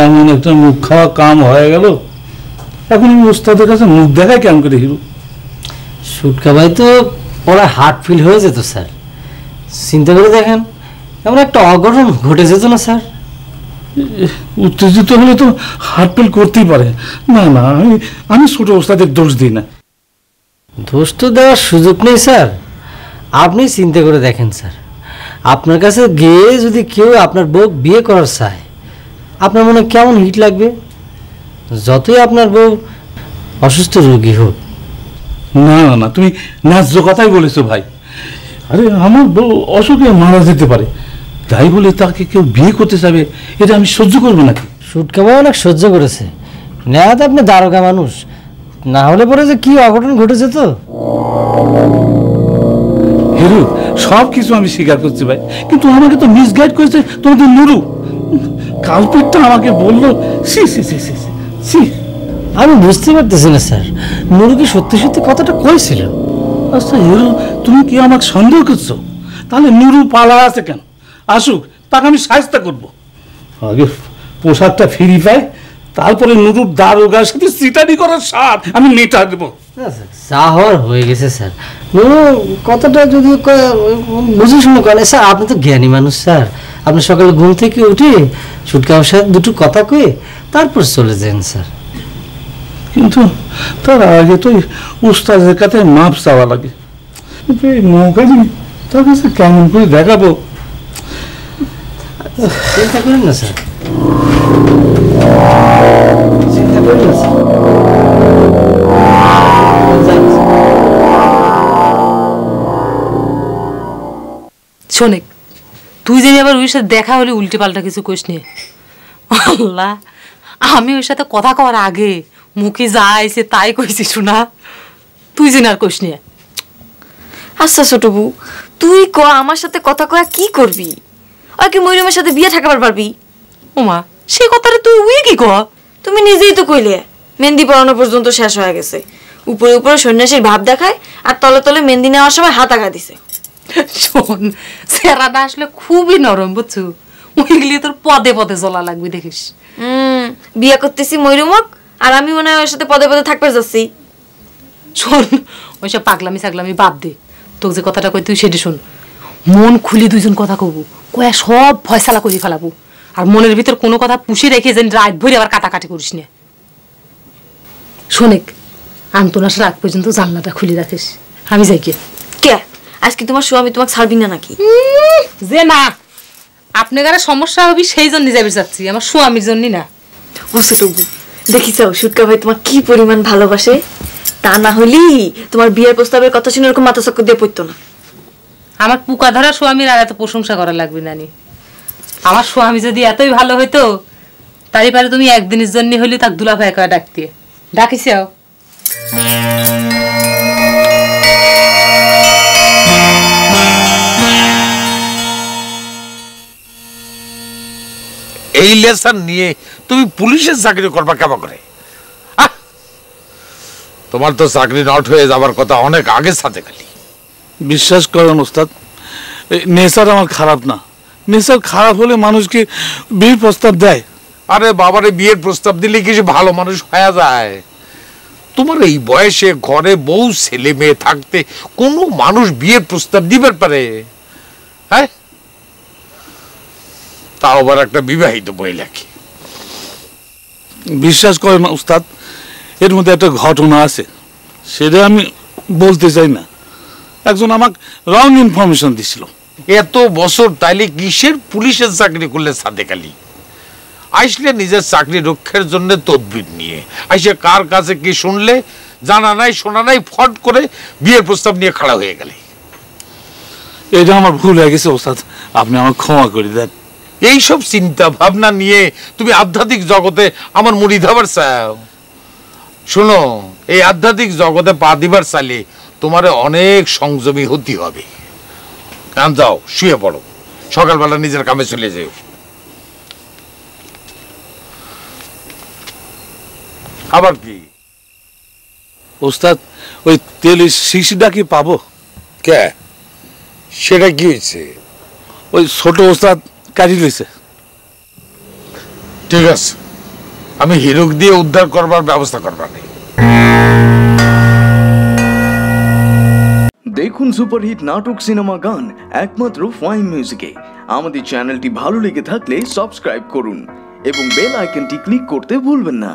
এমন একটা মুখ খাওয়া কাম হয়ে গেল, এখন আমি ওস্তাদের কাছে মুখ দেখাই কেমন করে হিরু? সুটকা ভাই তো ওরা হার্ট ফিল হয়ে যেত স্যার। চিন্তা করে দেখেন, এমন একটা অঘটন ঘটে যেত না স্যার? উত্তেজিত হলে তো হার্ট ফিল করতেই পারে। না না, আমি ছোট ওস্তাদের দোষ দিই না। দোষ তো দেওয়ার সুযোগ নেই স্যার। আপনি চিন্তা করে দেখেন স্যার, আপনার কাছে গিয়ে যদি কেউ আপনার বউ বিয়ে করার চায়, আপনার মনে কেমন হিট লাগবে? যতই আপনার বউ অসুস্থ রোগী হোক। না না না, তুমি ন্যায্য কথাই বলেছো ভাই। আরে আমার বউ অসুখে মারা যেতে পারে, তাই বলে তাকে কেউ বিয়ে করতে চাবে, এটা আমি সহ্য করবো নাকি? সুটকা ভাই অনেক সহ্য করেছে, নেহাত আপনি দারোগা মানুষ, না হলে পরে যে কি অঘটন ঘটে যেত। হিরু, সব কিছু আমি স্বীকার করছি ভাই, কিন্তু আমাকে তো মিসগাইড করেছে তোমাদের নুরু। কালপিটটা আমাকে বললো। সি সি সি সি সি। আমি বুঝতে পারতেছি না স্যার, নুরু কি সত্যি সত্যি কথাটা কইছিল? আচ্ছা হিরু, তুমি কি আমাকে সন্দেহ করছো? তাহলে নুরু পালা আছে কেন? আসুক, তাকে আমি সাহায্য করবো। আগে পোশাকটা ফিরি পাই, তারপরে নুরুর দারোগার সাথে সিটারি করার স্বাদ আমি মেটা দেবো। যা হওয়ার হয়ে গেছে স্যার। নুরু কথাটা যদি বুঝে শুনে করেন স্যার, আপনি তো জ্ঞানী মানুষ স্যার। আপনি সকালে ঘুম থেকে উঠে সুটকার সাথে দুটো কথা কয়ে তারপর চলে যান স্যার। কিন্তু তার আগে তো উস্তাদের কাছে মাপ চাওয়া লাগে। কিন্তু এই নৌকারি তার কাছে কেমন করে দেখাবো? চিন্তা করেন না স্যার, চিন্তা করেন না স্যার। শোনেক, তুই যে আবার ওর সাথে দেখা হলে উল্টে পাল্টা কিছু কইস নি। আল্লাহ, আমি ওর সাথে কথা কওয়ার আগে মুখে যা আইছে তাই কইছি শোনা, তুই যে আর কইস নি। আচ্ছা ছোট বউ, তুই ক আমার সাথে কথা কয়া কি করবি? আর কি মরিয়মের সাথে বিয়ে ঠাকাবার পারবি? ওমা, সে কথাটা তুই উই কি ক? তুমি নিজেই তো কইলে মেহেন্দি পড়ানো পর্যন্ত শেষ হয়ে গেছে। উপরে উপরে সন্ন্যাসীর ভাব দেখায়, আর তলে তলে মেহেন্দি নেওয়ার সময় হাত আগা দিছে। শোন, সেরাটা আসলে খুবই নরম, বুঝছো? ওইগুলি তোর পদে পদে জ্বলা লাগবে দেখিস। বিয়ে করতেছি মরিয়মক, আর আমি মনে হয় ওর সাথে পদে পদে থাকতে যাচ্ছি। শোন, ওইসব পাগলামি ছাগলামি বাদ দে, তোকে যে কথাটা কই তুই সেটা শোন। মন খুলি দুইজন কথা কব, কয়া সব ফয়সালা করে ফেলাবো। আর মনের ভিতর কোনো কথা পুষে রেখে যেন রাত ভরে আবার কাটাকাটি করিস না। শোনেক, আন্তনাস রাত পর্যন্ত জানলাটা খুলে রাখিস, আমি যাই কে। কে আজকে তোমার স্বামী তোমাকে ছাড়বি না নাকি? যে না, আপনার গারে সমস্যা হবি সেই জন্য যাবে চাচ্ছি, আমার স্বামীর জন্য না। ওসেটুকু দেখিস সুটকা ভাই তোমার কি পরিমাণ ভালোবাসে, তা না হলি তোমার বিয়ের প্রস্তাবের কথা শুনে এরকম মাথা চক্কর দিয়ে পড়তো না। আমার পুকা ধরা স্বামীর আর এত প্রশংসা করা লাগবে নানি। আমার স্বামী যদি এতই ভালো হইতো, তারই পারে তুমি একদিনের জন্য হলে তাক দুলা ভাই কয়া ডাকতে ডাকিস। এই লেসন নিয়ে তুমি পুলিশের চাকরি করবা কেমন করে? তোমার তো চাকরি নট হয়ে যাবার কথা অনেক আগে সাথে খালি। বিশ্বাস করেন ওস্তাদ, নেশার আমার খারাপ না। নেশার খারাপ হলে মানুষকে বিয়ের প্রস্তাব দেয়। আরে বাবারে, বিয়ের প্রস্তাব দিলে কিছু ভালো মানুষ হয়ে যায়? তোমার এই বয়সে ঘরে বউ ছেলে মেয়ে থাকতে কোনো মানুষ বিয়ের প্রস্তাব দিবার পারে? হ্যাঁ, তাও আবার একটা বিবাহিত মহিলাকে। বিশ্বাস করেন ওস্তাদ, এর মধ্যে একটা ঘটনা আছে, সেটা আমি বলতে চাই না। একজন আমাকে রং ইনফরমেশন দিছিল। এত বছর তাইলে কিসের পুলিশের চাকরি করলে সাদেক আলী? আইসলে নিজের চাকরি রক্ষার জন্য তদবির নিয়ে আইসে কার কাছে কি শুনলে, জানা নাই শোনা নাই, ফট করে বিয়ের প্রস্তাব নিয়ে খাড়া হয়ে গেলে। এটা আমার ভুল হয়ে গেছে ওস্তাদ, আপনি আমার ক্ষমা করে দেন। এইসব চিন্তা ভাবনা নিয়ে তুমি আধ্যাত্মিক জগতে আমার মুড়ি ধাবার চাও? শোনো, এই আধ্যাত্মিক জগতে পা দিবার চাইলে তোমার অনেক সংযমী হতে হবে। কান যাও, শুয়ে পড়ো, সকালবেলা নিজের কামে চলে যেও। আবার কি ওস্তাদ, ওই তেলের শিশিটা কি পাবো? কে, সেটা কি হয়েছে? ওই ছোট ওস্তাদ কাটি লইছে। ঠিক আছে, আমি হিরোক দিয়ে উদ্ধার করবার ব্যবস্থা করবার নেই। দেখুন সুপারহিট নাটক সিনেমা গান একমাত্র ফাইন মিউজিকে। আমাদের চ্যানেলটি ভালো লেগে থাকলে সাবস্ক্রাইব করুন এবং বেল আইকনটি ক্লিক করতে ভুলবেন না।